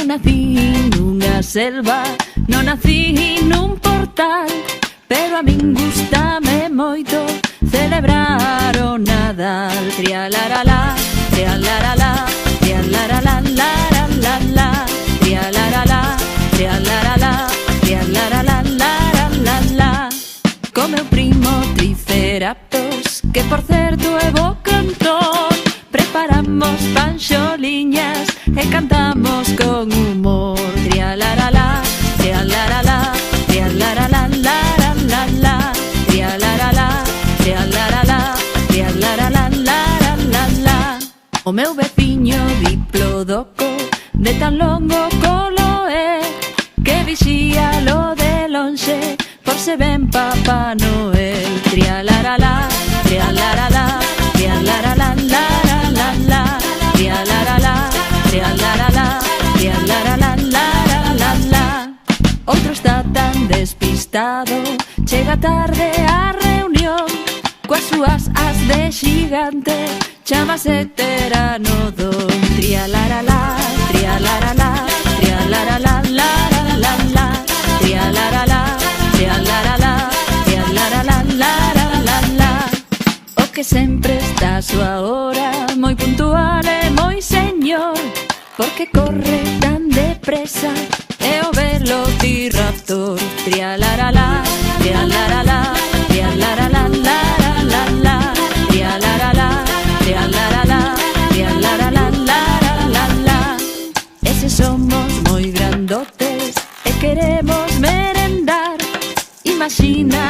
nací nunha selva, non nací nun portal, pero a min gústame moito celebrar o Nadal. Trialaralá, trialaralá, trialaralá, laralala, trialaralá, trialaralá, trialaralá, laralala. Co meu primo Triceratops, que por certo é bo cantor, preparamos panxoliñas e cantamos con humor. Trialaralá, trialaralá, trialaralá, laralala, trialaralá, trialaralá, trialaralá, laralala. O meu veciño Diplodoco, de tan longo colo é, que vixíalo de lonxe por se ven Papá Noel. Trialaralá, trialaralá, trialaralá, laralala, trialaralá, trialaralá, trialaralá, laralala. Outro está tan despistado, chega tarde á reunión, coas súas as de xigante, chámase Pteranodon. Trialaralá, trialaralá, trialaralá, laralala, trialaralá, trialaralá, trialaralá, laralala. O que sempre está a súa hora, moi puntual e moi señor, porque corre tan depresa, é o Velociraptor. Trialaralá, trialaralá, trialaralá, laralala, trialaralá, trialaralá, trialaralá, laralala. Eses somos moi grandotes e queremos merendar, imagina